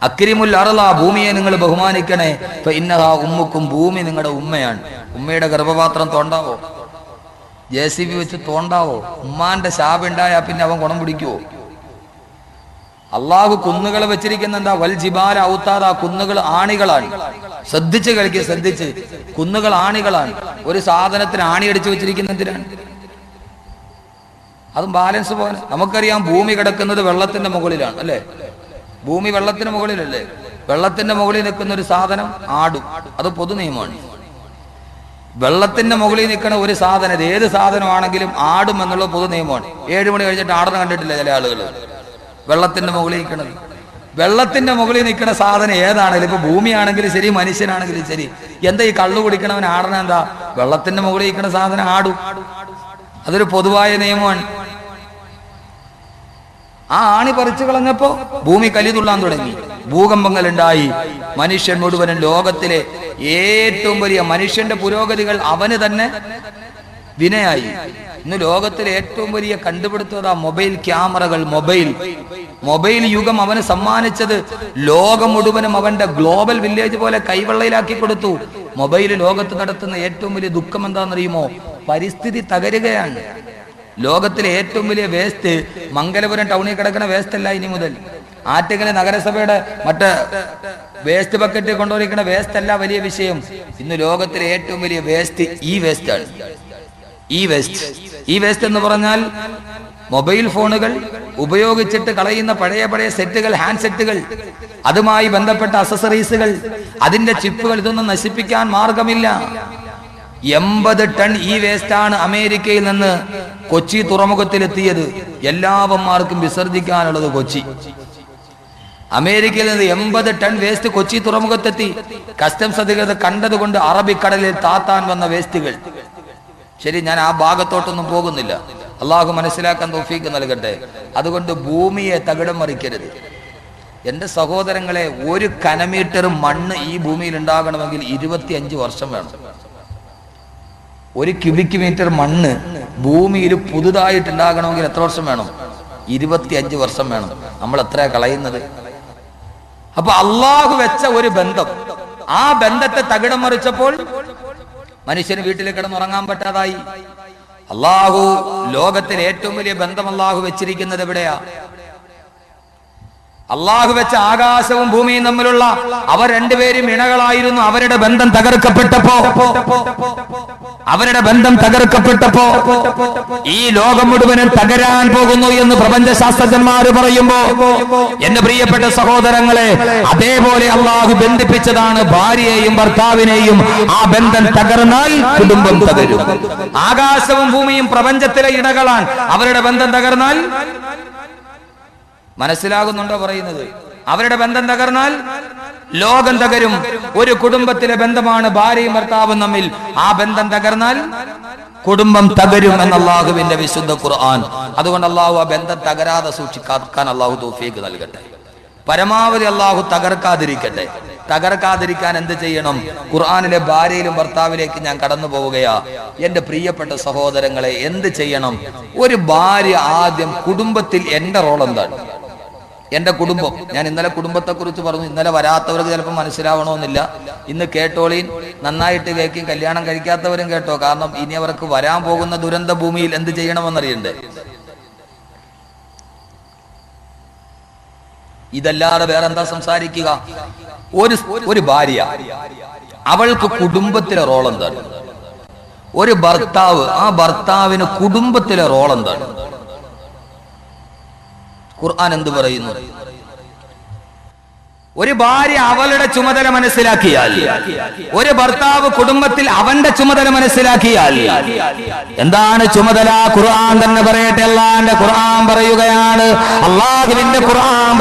അക്രിമുൽ അർള, ഭൂമിയെ നിങ്ങൾ ബഹുമാനിക്കണേ. ഫഇന്നഹാ ഉമ്മുക്കും, ഭൂമി നിങ്ങളുടെ ഉമ്മയാണ്. ഉമ്മയുടെ ഗർഭപാത്രം തോണ്ടാവോ? JCB വെച്ച് തോണ്ടാവോ? ഉമ്മാന്റെ ശാപുണ്ടായാൽ പിന്നെ അവൻ ഗുണം പിടിക്കുവോ? അള്ളാഹു കുന്നുകൾ വെച്ചിരിക്കുന്ന എന്താ? വൽ ജിബാല ഔതാദ, കുന്നുകൾ ആണികളാണ്. ശ്രദ്ധിച്ച് കളിക്കുക, ശ്രദ്ധിച്ച്. കുന്നുകൾ ആണികളാണ്. ഒരു സാധനത്തിന് ആണി അടിച്ചു വെച്ചിരിക്കുന്ന എന്തിനാണ്? അതും ബാലൻസ് പോലെ. നമുക്കറിയാം ഭൂമി കിടക്കുന്നത് വെള്ളത്തിന്റെ മുകളിലാണ്, അല്ലേ? ഭൂമി വെള്ളത്തിന് മുകളിലല്ലേ? വെള്ളത്തിന്റെ മുകളിൽ നിൽക്കുന്ന ഒരു സാധനം ആടും. അത് പൊതു നിയമമാണ്. വെള്ളത്തിന്റെ മുകളിൽ നിൽക്കുന്ന ഒരു സാധനം, ഏത് സാധനമാണെങ്കിലും ആടും എന്നുള്ള പൊതു നിയമമാണ്. 7 മണി കഴിഞ്ഞിട്ട് ആടുന്ന കണ്ടിട്ടില്ല ചില ആളുകൾ? വെള്ളത്തിന്റെ മുകളിൽ നിൽക്കുന്നത്. വെള്ളത്തിന്റെ മുകളിൽ നിൽക്കുന്ന സാധനം ഏതാണെങ്കിലും, ഇപ്പൊ ഭൂമിയാണെങ്കിലും ശരി, മനുഷ്യനാണെങ്കിലും ശരി, എന്താ ഈ കള്ളു കുടിക്കണവൻ ആടണ എന്താ? വെള്ളത്തിന്റെ മുകളിൽ നിൽക്കുന്ന സാധനം ആടും. അതൊരു പൊതുവായ നിയമമാണ്. ആ ആണി പറിച്ചു കളഞ്ഞപ്പോ ഭൂമി കലിതുള്ളാൻ തുടങ്ങി, ഭൂകമ്പങ്ങൾ ഉണ്ടായി. മനുഷ്യൻ മുഴുവനും, ലോകത്തിലെ ഏറ്റവും വലിയ മനുഷ്യന്റെ പുരോഗതികൾ അവന് തന്നെ വിനയായി. ഇന്ന് ലോകത്തിലെ ഏറ്റവും വലിയ കണ്ടുപിടുത്തം മൊബൈൽ ക്യാമറകൾ. മൊബൈൽ യുഗം അവന് സമ്മാനിച്ചത് ലോകം മുഴുവനും അവന്റെ ഗ്ലോബൽ വില്ലേജ് പോലെ കൈവെള്ളയിലാക്കി കൊടുത്തു. മൊബൈൽ ലോകത്ത് നടത്തുന്ന ഏറ്റവും വലിയ ദുഃഖം എന്താണെന്നറിയുമോ? പരിസ്ഥിതി തകരുകയാണ്. ലോകത്തിലെ ഏറ്റവും വലിയ വേസ്റ്റ് മംഗലപുരം ടൗണിൽ കിടക്കുന്ന വേസ്റ്റ് അല്ല ഇനി മുതൽ. ആറ്റിങ്ങൽ നഗരസഭയുടെ മറ്റ് വേസ്റ്റ് ബക്കറ്റ് കൊണ്ടുപോയിരിക്കുന്ന വേസ്റ്റ് അല്ല വലിയ വിഷയം. ഇന്ന് ലോകത്തിലെ ഏറ്റവും വലിയ വേസ്റ്റ് ഈ വേസ്റ്റ് ആണ്. ഈ വേസ്റ്റ് എന്ന് പറഞ്ഞാൽ മൊബൈൽ ഫോണുകൾ ഉപയോഗിച്ചിട്ട് കളയുന്ന പഴയ സെറ്റുകൾ, ഹാൻഡ് സെറ്റുകൾ, അതുമായി ബന്ധപ്പെട്ട അക്സസറീസുകൾ, അതിന്റെ ചിപ്പുകൾ, ഇതൊന്നും നശിപ്പിക്കാൻ മാർഗമില്ല. 80 ടൺ ഈ വേസ്റ്റാണ് അമേരിക്കയിൽ നിന്ന് കൊച്ചി തുറമുഖത്തിലെത്തിയത്. എല്ലാവന്മാർക്കും വിസർജിക്കാനുള്ളത് കൊച്ചി. അമേരിക്കയിൽ നിന്ന് 80 ടൺ വേസ്റ്റ് കൊച്ചി തുറമുഖത്തെത്തി. കസ്റ്റംസ് അധികൃതർ കണ്ടതുകൊണ്ട് അറബിക്കടലിൽ താത്താൻ വന്ന വേസ്റ്റുകൾ. ശരി, ഞാൻ ആ ഭാഗത്തോട്ടൊന്നും പോകുന്നില്ല. അള്ളാഹു മനസ്സിലാക്കാൻ തൗഫീഖ് നൽകട്ടെ. അതുകൊണ്ട് ഭൂമിയെ തകിടം മറിക്കരുത്. എന്റെ സഹോദരങ്ങളെ, 1 കനമീറ്റർ മണ്ണ് ഈ ഭൂമിയിൽ ഉണ്ടാകണമെങ്കിൽ 25 വർഷം വേണം. 1 ക്യൂബിക് മീറ്റർ മണ്ണ് ഭൂമിയിൽ പുതുതായിട്ടുണ്ടാകണമെങ്കിൽ എത്ര വർഷം വേണം? 25 വർഷം വേണം. നമ്മൾ എത്രയാ കളയുന്നത്? അപ്പൊ അള്ളാഹു വെച്ച ഒരു ബന്ധം, ആ ബന്ധത്തെ തകിടം മറിച്ചപ്പോൾ മനുഷ്യന് വീട്ടിൽ കിടന്നുറങ്ങാൻ പറ്റാതായി. അള്ളാഹു ലോകത്തിലെ ഏറ്റവും വലിയ ബന്ധം അള്ളാഹു വെച്ചിരിക്കുന്നത് എവിടെയാ? അള്ളാഹു വെച്ച ആകാശവും ഭൂമിയും തമ്മിലുള്ള അവർ രണ്ടുപേരും ഇണകളായിരുന്നു. അവരുടെ ബന്ധം തകർക്കപ്പെട്ടപ്പോ ഈ ലോകം മുഴുവനും തകരാൻ പോകുന്നു എന്ന് പ്രപഞ്ചശാസ്ത്രജ്ഞന്മാര് പറയുമ്പോ, എന്റെ പ്രിയപ്പെട്ട സഹോദരങ്ങളെ, അതേപോലെ അള്ളാഹു ബന്ധിപ്പിച്ചതാണ് ഭാര്യയെയും ഭർത്താവിനെയും. ആ ബന്ധം തകർന്നാൽ കുടുംബം തകരും. ആകാശവും ഭൂമിയും പ്രപഞ്ചത്തിലെ ഇണകളാണ്. അവരുടെ ബന്ധം തകർന്നാൽ, മനസ്സിലാകുന്നുണ്ടോ പറയുന്നത്? അവരുടെ ബന്ധം തകർന്നാൽ ലോകം തകരും. ഒരു കുടുംബത്തിലെ ബന്ധമാണ് ഭാര്യയും ഭർത്താവും തമ്മിൽ. ആ ബന്ധം തകർന്നാൽ കുടുംബം തകരും എന്ന് അള്ളാഹുവിന്റെ വിശുദ്ധ ഖുർആൻ. അതുകൊണ്ട് അള്ളാഹു ആ ബന്ധം തകരാതെ സൂക്ഷിക്കാൻ അള്ളാഹു തൗഫീഖ് നൽകട്ടെ. പരമാവധി അള്ളാഹു തകർക്കാതിരിക്കട്ടെ. തകർക്കാതിരിക്കാൻ എന്ത് ചെയ്യണം? ഖുർആനിലെ ഭാര്യയിലും ഭർത്താവിലേക്ക് ഞാൻ കടന്നു പോവുകയാ. എന്റെ പ്രിയപ്പെട്ട സഹോദരങ്ങളെ, എന്ത് ചെയ്യണം? ഒരു ഭാര്യ ആദ്യം കുടുംബത്തിൽ എന്റെ റോൾ എന്താണ്? എന്റെ കുടുംബം. ഞാൻ ഇന്നലെ കുടുംബത്തെ കുറിച്ച് പറഞ്ഞു. ഇന്നലെ വരാത്തവർക്ക് ചിലപ്പോൾ മനസ്സിലാവണമെന്നില്ല. ഇന്ന് കേട്ടോളീൻ, നന്നായിട്ട് കേൾക്കും. കല്യാണം കഴിക്കാത്തവരും കേട്ടോ. കാരണം ഇനി അവർക്ക് വരാൻ പോകുന്ന ദുരന്ത ഭൂമിയിൽ എന്ത് ചെയ്യണമെന്നറിയണ്ടേ? ഇതല്ലാതെ വേറെ എന്താ സംസാരിക്കുക? ഒരു ഭാര്യ, അവൾക്ക് കുടുംബത്തിലെ റോൾ എന്താണ്? ഒരു ഭർത്താവ്, ആ ഭർത്താവിന് കുടുംബത്തിലെ റോൾ എന്താണ്? ഖുർആൻ എന്ത് പറയുന്നു? ഒരു ഭാര്യ അവളുടെ ചുമതല മനസ്സിലാക്കിയാൽ, ഒരു ഭർത്താവ് കുടുംബത്തിൽ അവന്റെ ചുമതല മനസ്സിലാക്കിയാൽ, എന്താണ് ചുമതല? ഖുർആൻ തന്നെ പറയട്ടെ. അല്ലാഹുവിന്റെ ഖുർആൻ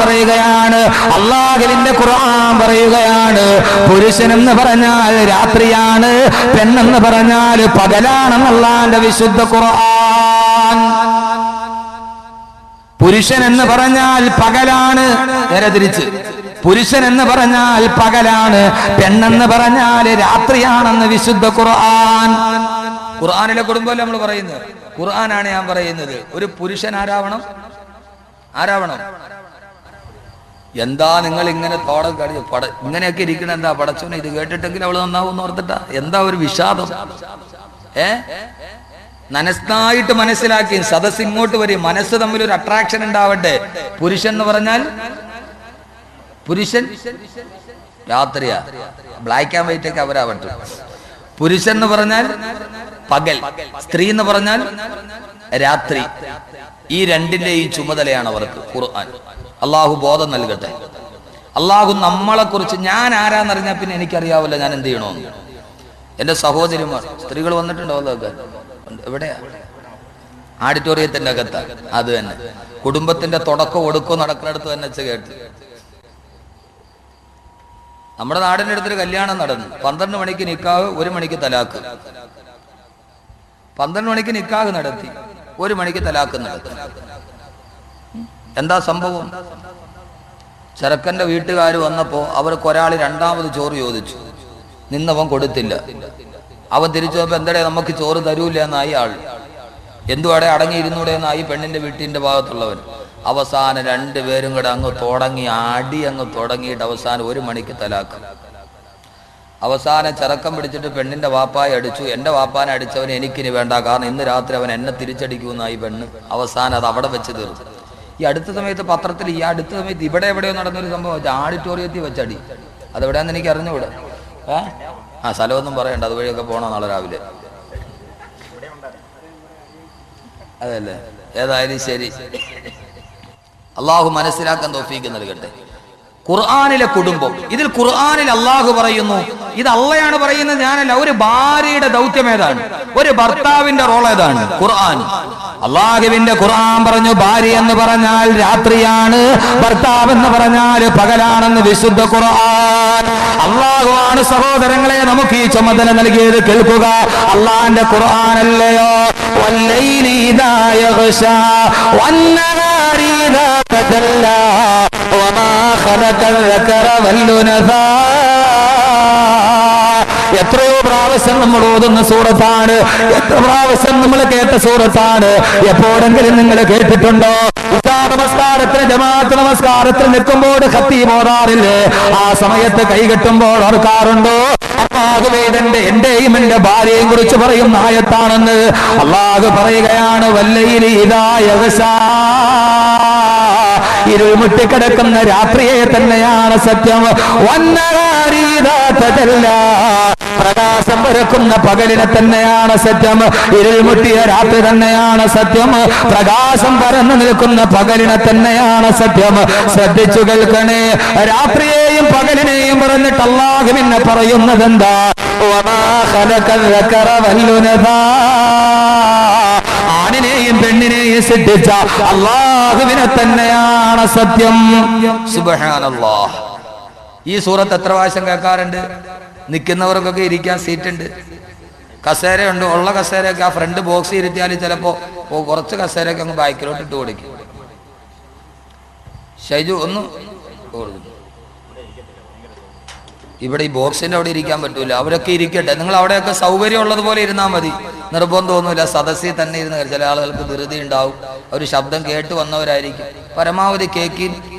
പറയുകയാണ്, പുരുഷനെന്ന് പറഞ്ഞാൽ രാത്രിയാണ്, പെണ്ണെന്ന് പറഞ്ഞാൽ പകലാണെന്നുള്ള വിശുദ്ധ ഖുർആൻ. പുരുഷൻ എന്ന് പറഞ്ഞാൽ പകലാണ്, നേരെ തിരിച്ച്. പുരുഷൻ എന്ന് പറഞ്ഞാൽ പകലാണ്, പെണ്ണെന്ന് പറഞ്ഞാൽ രാത്രിയാണെന്ന് വിശുദ്ധ ഖുർആൻ. ഖുർആനിലെ കുടുംബമല്ല നമ്മൾ പറയുന്നത്, ഖുർആനാണ് ഞാൻ പറയുന്നത്. ഒരു പുരുഷൻ ആരാവണം? എന്താ നിങ്ങൾ ഇങ്ങനെ തോടം കളിച്ച് ഇങ്ങനെയൊക്കെ ഇരിക്കണം, എന്താ പടച്ചോനെ ഇത് കേട്ടിട്ടെങ്കിൽ അവള് നന്നാവും ഓർത്തിട്ടാ? എന്താ ഒരു വിഷാദം? നനസ്തായിട്ട് മനസ്സിലാക്കി സദസ് ഇങ്ങോട്ട് വരും, മനസ്സ് തമ്മിൽ ഒരു അട്രാക്ഷൻ ഉണ്ടാവട്ടെ. പുരുഷൻ എന്ന് പറഞ്ഞാൽ പുരുഷൻ രാത്രിയാ, ബ്ലാക്ക് ആൻഡ് വൈറ്റ് ഒക്കെ അവരാവട്ടെ. പുരുഷൻ എന്ന് പറഞ്ഞാൽ പകൽ, സ്ത്രീ എന്ന് പറഞ്ഞാൽ രാത്രി. ഈ രണ്ടിന്റെയും ചുമതലയാണ് അവർക്ക് ഖുർആൻ. അള്ളാഹു ബോധം നൽകട്ടെ. അള്ളാഹു നമ്മളെ കുറിച്ച്, ഞാൻ ആരാന്നറിഞ്ഞാൽ പിന്നെ എനിക്കറിയാവില്ല ഞാൻ എന്ത് ചെയ്യണമെന്ന്. എന്റെ സഹോദരിമാർ സ്ത്രീകൾ വന്നിട്ടുണ്ടോ? അതൊക്കെ എവിടെയാ? ആഡിറ്റോറിയത്തിന്റെ അകത്താ. അത് തന്നെ കുടുംബത്തിന്റെ തുടക്കം ഒടുക്കോ നടക്കുന്നിടത്ത് തന്നെ കേട്ട്. നമ്മുടെ നാടിന്റെ അടുത്തൊരു കല്യാണം നടന്നു. 12 മണിക്ക് നിക്കാഹ്, 1 മണിക്ക് തലാക്ക്. 12 മണിക്ക് നിക്കാഹ് നടത്തി, 1 മണിക്ക് തലാക്ക് നടത്തി. എന്താ സംഭവം? ചെറുക്കന്റെ വീട്ടുകാർ വന്നപ്പോ അവർക്ക് ഒരാൾ രണ്ടാമത് ചോറ് ചോദിച്ചു. നിന്നവൻ കൊടുത്തില്ല. അവൻ തിരിച്ചു പോയപ്പോ എന്തടേ നമുക്ക് ചോറ് തരൂല്ല എന്നായി ആൾ. എന്തുവാടെ അടങ്ങിയിരുന്നൂടെ എന്നായി പെണ്ണിന്റെ വീട്ടിന്റെ ഭാഗത്തുള്ളവൻ. അവസാനം 2 പേരും കൂടെ അങ്ങ് തുടങ്ങി അടി, അങ്ങ് തുടങ്ങിയിട്ട് അവസാനം 1 മണിക്ക് തലാക്ക്. അവസാനം ചെറുക്കം പിടിച്ചിട്ട് പെണ്ണിന്റെ വാപ്പായെ അടിച്ചു. എന്റെ വാപ്പാനെ അടിച്ചവനെ എനിക്കിനി വേണ്ട, കാരണം ഇന്ന് രാത്രി അവൻ എന്നെ തിരിച്ചടിക്കുമെന്നായി പെണ്ണ്. അവസാനം അത് അവിടെ വെച്ച് തീർന്നു. ഈ അടുത്ത സമയത്ത് പത്രത്തിൽ, ഈ അടുത്ത സമയത്ത് ഇവിടെ എവിടെയോ നടന്നൊരു സംഭവം, ആഡിറ്റോറിയത്തിൽ വെച്ചടി. അതെവിടെയാന്ന് എനിക്ക് അറിഞ്ഞുകൂടെ. സ്ഥലമൊന്നും പറയണ്ട, അതുവഴിയൊക്കെ പോകണം നാളെ രാവിലെ. അതല്ലേ, ഏതായാലും ശരി. അള്ളാഹു മനസ്സിലാക്കാൻ തൗഫീഖ് നൽകട്ടെ. ഖുർആനിലെ കുടുംബം, ഇതിൽ ഖുർആനിൽ അള്ളാഹു പറയുന്നു, ഇത് അള്ളയാണ് പറയുന്നത്, ഞാനല്ല. ഒരു ഭാര്യയുടെ ദൗത്യം ഏതാണ്? ഒരു ഭർത്താവിന്റെ റോൾ ഏതാണ്? ഖുർആൻ. അള്ളാഹുവിന്റെ ഖുർആൻ പറഞ്ഞു, ഭാര്യ എന്ന് പറഞ്ഞാൽ രാത്രിയാണ്, ഭർത്താവ് എന്ന് പറഞ്ഞാൽ പകലാണെന്ന് വിശുദ്ധ ഖുർആൻ. അള്ളാഹുവാണ് സഹോദരങ്ങളെ നമുക്ക് ഈ ചുമതല നൽകിയത്. കേൾക്കുക, അള്ളാഹിന്റെ ഖുർആനല്ലയോ. വല്ലൈലി ഇദാ യഗ്ശാ വന്നഹാരി ഇദാ തജല്ലാ വമാ ഖലഖൽ ദക്കറ വൽഉൻസാ. എത്രയോ പ്രാവശ്യം നമ്മൾ ഓതുന്ന സൂറത്താണ്, എത്ര പ്രാവശ്യം നമ്മൾ കേട്ട സൂറത്താണ്. എപ്പോഴെങ്കിലും നിങ്ങൾ കേട്ടിട്ടുണ്ടോ? നമസ്കാരത്തിന്, ജമാഅത്ത് നമസ്കാരത്തിന് നിൽക്കുമ്പോൾ ഖത്തീബ് ഓതാറില്ലേ? ആ സമയത്ത് കൈകെട്ടുമ്പോൾ ഓർക്കാറുണ്ടോ? അല്ലാഹുവേ, എന്റെയും എന്റെ ഭാര്യയെയും കുറിച്ച് പറയുന്ന ആയത്താണെന്ന് അല്ലാഹു പറയുകയാണ്. വല്ലൈലി ഇദാ യഗ്ശാ, ഇരുൾ മുട്ടിക്കിടക്കുന്ന രാത്രിയെ തന്നെയാണ് സത്യം. വന്നഹാരി ഇദാ തജല്ലാ, പ്രകാശം പരക്കുന്ന പകലിനെ തന്നെയാണ് സത്യം. ഇരുൾ മുട്ടിയ രാത്രി തന്നെയാണ് സത്യം. പ്രകാശം പരന്നു നിൽക്കുന്ന പകലിനെ തന്നെയാണ് സത്യം. ശ്രദ്ധിച്ചു കേൾക്കണേ. രാത്രിയെയും പകലിനെയും പറഞ്ഞിട്ട് അല്ലാഹു പിന്നെ പറയുന്നത് എന്താ? വമാ ഖലഖൽ ദക്കറ വൽഉൻസാ, ആണിനെയും പെണ്ണിനെയും സൃഷ്ടിച്ച അല്ലാഹുവിനെ തന്നെയാണ് സത്യം. സുബ്ഹാനല്ലാഹ്. ഈ സൂറത്ത് എത്ര പ്രാവശ്യം കേൾക്കാറുണ്ട്? നിൽക്കുന്നവർക്കൊക്കെ ഇരിക്കാൻ സീറ്റുണ്ട്, കസേരയുണ്ട്. ഉള്ള കസേരയൊക്കെ ആ ഫ്രണ്ട് ബോക്സ് ഇരുത്തിയാൽ ചിലപ്പോ കുറച്ച് കസേരയൊക്കെ അങ്ങ് ബാക്കിലോട്ട് ഇട്ട് കൊടുക്കും. ഷൈജു ഒന്ന് ഇവിടെ ഈ ബോക്സിന്റെ അവിടെ ഇരിക്കാൻ പറ്റൂല. അവരൊക്കെ ഇരിക്കട്ടെ, നിങ്ങൾ അവിടെയൊക്കെ സൗകര്യം ഉള്ളതുപോലെ ഇരുന്നാൽ മതി, നിർബന്ധമൊന്നുമില്ല. സദസ്സിൽ തന്നെ ഇരുന്ന് ചില ആളുകൾക്ക് ധൃതി ഉണ്ടാവും, അവർ ശബ്ദം കേട്ട് വന്നവരായിരിക്കും. പരമാവധി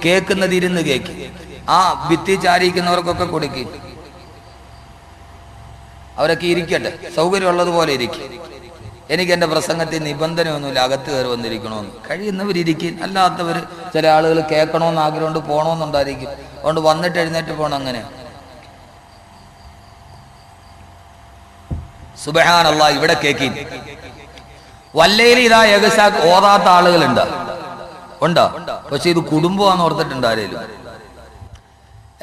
കേൾക്കുന്നത് ഇരുന്ന് കേൾക്കും. ആ ഭിത്തി ചാരിക്കുന്നവർക്കൊക്കെ കൊടുക്കും. അവരൊക്കെ ഇരിക്കട്ടെ, സൗകര്യമുള്ളതുപോലെ ഇരിക്കും. എനിക്ക് എൻ്റെ പ്രസംഗത്തിൽ നിബന്ധനയൊന്നുമില്ല അകത്ത് കയറി വന്നിരിക്കണമെന്ന്. കഴിയുന്നവരിയ്ക്കും, അല്ലാത്തവർ ചില ആളുകൾ കേൾക്കണമെന്ന് ആഗ്രഹമുണ്ട്, പോകണമെന്നുണ്ടായിരിക്കും. അതുകൊണ്ട് വന്നിട്ട് എഴുന്നേറ്റ് പോകണം. അങ്ങനെ സുബ്ഹാനല്ലാഹ്. ഇവിടെ കേക്കി വല്ലൈലി ഇദാ യഗ്ശാ ഓതാത്ത ആളുകളുണ്ടോ? ഉണ്ടോ? പക്ഷെ ഇത് കുടുംബമാണെന്ന് ഓർത്തിട്ടുണ്ട് ആരേലും?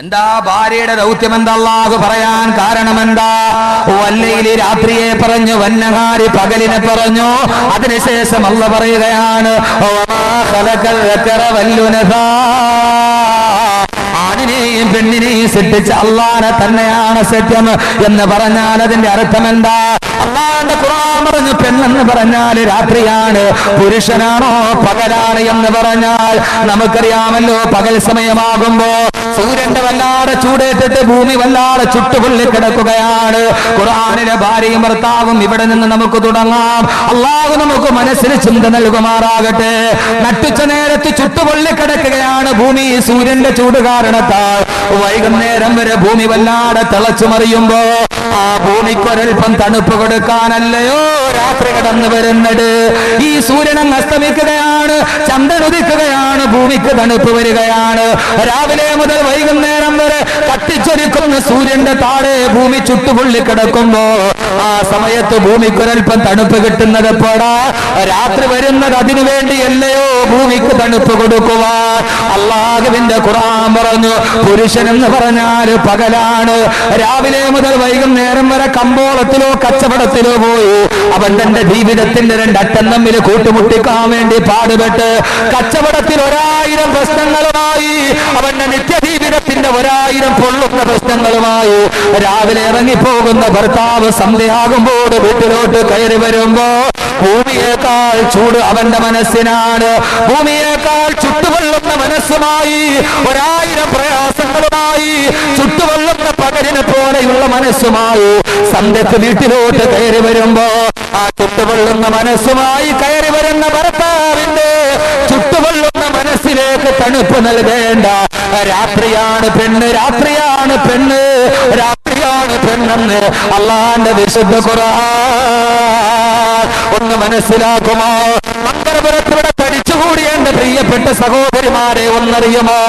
എന്താ ഭാര്യയുടെ ദൗത്യം? എന്താ അല്ലാഹു പറയാൻ കാരണം എന്താ? വല്ലൈലി രാത്രിയെ പറഞ്ഞു, വന്നഹാരി പകലിനെ പറഞ്ഞു. അതിനുശേഷം അല്ലാഹു പറയുകയാണ്, വമാ ഖലഖൽ ദക്കറ വൽഉൻസാ, ആണിനെയും പെണ്ണിനെയും സൃഷ്ടിച്ച അല്ലാഹനെ തന്നെയാണ് സത്യം എന്ന് പറഞ്ഞാൽ അതിന്റെ അർത്ഥം എന്താ? അല്ലാഹുവിന്റെ ഖുർആൻ പറഞ്ഞു, പെണ്ണെന്ന് പറഞ്ഞാൽ രാത്രിയാണ്, പുരുഷനാണോ പകലാണ് എന്ന് പറഞ്ഞാൽ നമുക്കറിയാമല്ലോ. പകൽ സമയമാകുമ്പോ സൂര്യന്റെ വല്ലാതെ ചൂടേറ്റിട്ട് ഭൂമി വല്ലാതെ ചുട്ടുപൊള്ളി കിടക്കുകയാണ്. ഖുർആനിലെ ഭാര്യയും ഭർത്താവും ഇവിടെ നിന്ന് നമുക്ക് തുടങ്ങാം. അള്ളാഹു നമുക്ക് മനസ്സിന് ചിന്ത നൽകുമാറാകട്ടെ. നട്ടുച്ച നേരത്ത് ചുട്ടുപൊള്ളി കിടക്കുകയാണ് ഭൂമി സൂര്യന്റെ ചൂട് കാരണത്താൽ. വൈകുന്നേരം വരെ ഭൂമി വല്ലാതെ തിളച്ചു മറിയുമ്പോ ആ ഭൂമിക്കൊരൽപ്പം തണുപ്പ് കൊടുക്കാനല്ലയോ രാത്രി കടന്നു വരുന്നത്. ഈ സൂര്യൻ അസ്തമിക്കുകയാണ്, ചന്ദ്രൻ ഉദിക്കുകയാണ്, ഭൂമിക്ക് തണുപ്പ് വരികയാണ്. രാവിലെ മുതൽ വൈകുന്നേരം വരെ കത്തിച്ചൊരുക്കുന്ന സൂര്യന്റെ താഴെ ഭൂമി ചുട്ടുപൊള്ളി കിടക്കുമ്പോ ആ സമയത്ത് ഭൂമിക്കൊരൽപ്പം തണുപ്പ് കിട്ടുന്നത് എപ്പോഴാ? രാത്രി വരുന്നത് അതിനു വേണ്ടിയല്ലയോ ഭൂമിക്ക് തണുപ്പ് കൊടുക്കുവാൻ. അല്ലാഹുവിന്റെ ഖുർആൻ പറഞ്ഞു, പുരുഷൻ എന്ന് പറഞ്ഞാൽ പകലാണ്. രാവിലെ മുതൽ വൈകുന്നേരം വരെ കമ്പോളത്തിലോ കച്ചവടത്തിലോ പോയി അവൻ തന്റെ ജീവിതത്തിന്റെ രണ്ടറ്റം തമ്മിൽ കൂട്ടുമുട്ടിക്കാൻ വേണ്ടി പാടുപെട്ട് കച്ചവടത്തിൽ 1000 പ്രശ്നങ്ങളുമായി, അവന്റെ നിത്യജീവിതത്തിന്റെ 1000 പൊള്ളുന്ന പ്രശ്നങ്ങളുമായി രാവിലെ ഇറങ്ങിപ്പോകുന്ന ഭർത്താവ് സന്ധ്യയാകുമ്പോൾ വീട്ടിലോട്ട് കയറി വരുമ്പോ ഭൂമിയേക്കാൾ ചൂട് അവന്റെ മനസ്സിനാണ്. ഭൂമിയേക്കാൾ ചുട്ടുകൊള്ളുന്ന മനസ്സുമായി 1000 പ്രയാസങ്ങളുമായി ചുട്ടുകൊള്ളുന്ന പകലിനെ പോലെയുള്ള മനസ്സുമായി സന്ധ്യക്ക് വീട്ടിലോട്ട് കയറി വരുമ്പോ ആ ചുട്ടുകൊള്ളുന്ന മനസ്സുമായി കയറി വരുന്ന ഭർത്താവിന്റെ ചുട്ടുകൊള്ളുന്ന മനസ്സിലേക്ക് തണുപ്പ് നൽകേണ്ട. രാത്രിയാണ് പെണ്ണ്, രാത്രിയാണ് പെണ്ണ്, രാത്രിയാണ് പെണ്ണെന്ന് അള്ളാന്റെ വിശുദ്ധ ഖുർആൻ ഒന്ന് മനസ്സിലാക്കുമോ? മന്ത്രപുരത്തിവിടെ തടിച്ചുകൂടിയ എന്റെ പ്രിയപ്പെട്ട സഹോദരിമാരെ ഒന്നറിയുമോ?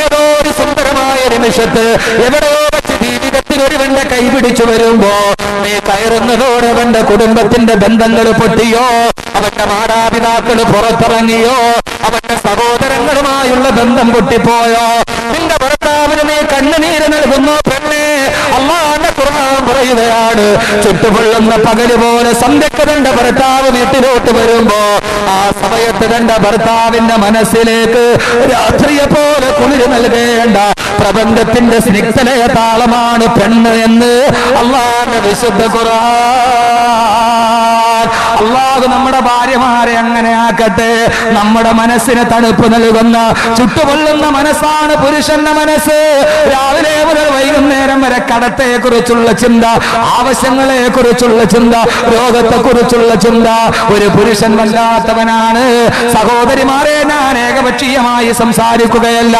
ഏതോ ഒരു സുന്ദരമായ നിമിഷത്ത് എവിടെയോ വെച്ച് ജീവിതത്തിൽ ഒരുവന്റെ കൈപിടിച്ചു വരുമ്പോ നീ കയറുന്നതോടെ അവന്റെ കുടുംബത്തിന്റെ ബന്ധങ്ങൾ പൊട്ടിയോ, അവന്റെ മാതാപിതാക്കൾ പുറത്തിറങ്ങിയോ, അവന്റെ സഹോദരങ്ങളുമായുള്ള ബന്ധം പൊട്ടിപ്പോയോ, നിന്റെ ഭർത്താവിന് നീ കണ്ണുനീര് നൽകുന്നു പെണ്ണേ. അല്ലാഹുവിന്റെ ഖുർആൻ പറയുകയാണ്, ചുട്ടുപൊള്ളുന്ന പകല് പോലെ സന്ധ്യക്ക് തന്റെ ഭർത്താവ് വീട്ടിലോട്ട് വരുമ്പോ ആ സമയത്ത് തന്റെ ഭർത്താവിന്റെ മനസ്സിലേക്ക് രാത്രിയെ പോലെ കുളിര് നൽകേണ്ട പ്രബന്ധത്തിന്റെ സ്നിഗ്ധലയ താളമാണ് പെണ്ണ് എന്ന് അല്ലാഹുവിന്റെ വിശുദ്ധ ഖുർആൻ. അല്ലാഹു നമ്മുടെ ഭാര്യമാരെ അങ്ങനെ ആക്കട്ടെ. നമ്മുടെ മനസ്സിന് തണുപ്പ് നൽകുന്ന ചുട്ടുപൊള്ളുന്ന മനസ്സാണ് പുരുഷന്റെ മനസ്സ്. രാവിലെ മുതൽ വൈകുന്നേരം വരെ കടത്തെ കുറിച്ചുള്ള ചിന്ത, ആവശ്യങ്ങളെ കുറിച്ചുള്ള ചിന്ത, രോഗത്തെ കുറിച്ചുള്ള ചിന്ത. ഒരു പുരുഷൻ വല്ലാത്തവനാണ്. സഹോദരിമാരെ, ഞാൻ ഏകപക്ഷീയമായി സംസാരിക്കുകയല്ല.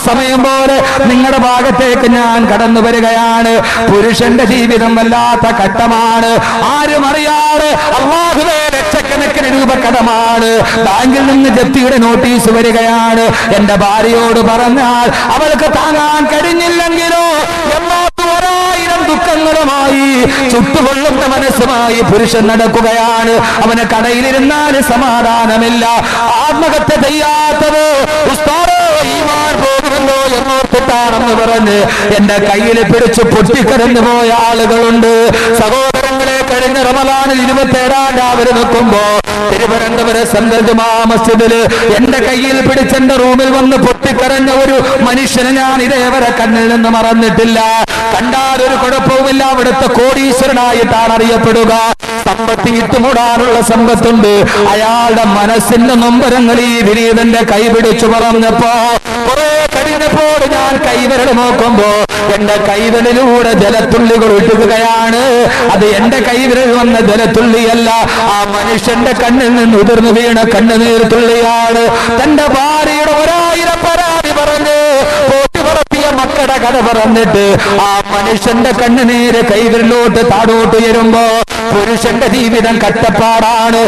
സമയം പോലെ നിങ്ങളുടെ ഭാഗത്തേക്ക് ഞാൻ കടന്നു വരികയാണ്. പുരുഷന്റെ ജീവിതം വല്ലാത്ത ഘട്ടമാണ്. ആരും അറിയാതെ അല്ലാഹുവേ ലക്ഷക്കണക്കിന് രൂപ കടമാണ്. ബാങ്കിൽ നിന്ന് ജപ്തിയുടെ നോട്ടീസ് വരികയാണ്. എന്റെ ഭാര്യയോട് പറഞ്ഞാൽ അവൾക്ക് താങ്ങാൻ കഴിഞ്ഞില്ലെങ്കിലോ 1000 ദുഃഖങ്ങളുമായി ചുട്ടുകൊള്ളുന്ന മനസ്സുമായി പുരുഷൻ നടക്കുകയാണ്. അവന് കടയിലിരുന്നാൽ സമാധാനമില്ല. ആത്മഹത്യ ചെയ്യാത്തത് ഉസ്താദേ ഈമാൻ പോകുമല്ലോ എന്നോർത്തിട്ടാണെന്ന് പറഞ്ഞ് എന്റെ കയ്യിൽ പിടിച്ച് പൊട്ടിക്കരഞ്ഞു പോയ ആളുകളുണ്ട്. സഹോദരങ്ങളെ, കഴിഞ്ഞ റമളാനിൽ 27-ാം രാവിലെ നിൽക്കുമ്പോ തിരുവനന്തപുരം സെൻട്രൽ ജുമാ മസ്ജിദില് എന്റെ കയ്യിൽ പിടിച്ച് എന്റെ റൂമിൽ വന്ന് പൊട്ടിക്കരഞ്ഞ ഒരു മനുഷ്യനെ ഞാൻ ഇതേവരെ കണ്ണിൽ നിന്ന് മറന്നിട്ടില്ല. കണ്ടാൽ ഒരു കുഴപ്പവുമില്ല. അവിടുത്തെ കോടീശ്വരനായിട്ടാണ് അറിയപ്പെടുക. സമ്പത്ത് ഇട്ടുമൂടാനുള്ള സമ്പത്തുണ്ട്. അയാളുടെ മനസ്സിന്റെ നൊമ്പരങ്ങൾ ഈ വിനീതന്റെ കൈപിടിച്ചു പറഞ്ഞപ്പോ കുറെ കഴിഞ്ഞപ്പോൾ ഞാൻ കൈവിരൽ നോക്കുമ്പോ എന്റെ കൈവിരലിലൂടെ ജലത്തുള്ളികൾ ഒഴുകുകയാണ്. അത് എന്റെ കൈവിരൽ വന്ന ജലത്തുള്ളിയല്ല, ആ മനുഷ്യന്റെ കണ്ണിൽ നിന്ന് ഉതിർന്നു വീണ കണ്ണുനീർ തുള്ളിയാണ്. തന്റെ ഭാര്യയുടെ 1000 പരാതി പറഞ്ഞ് പോറ്റി വളർത്തിയ മക്കളുടെ കഥ പറഞ്ഞിട്ട് ആ മനുഷ്യന്റെ കണ്ണുനീര് കൈവിരലോട്ട് താഴോട്ട് ഉയരുമ്പോ പുരുഷന്റെ ജീവിതം കഷ്ടപ്പാടാണ്.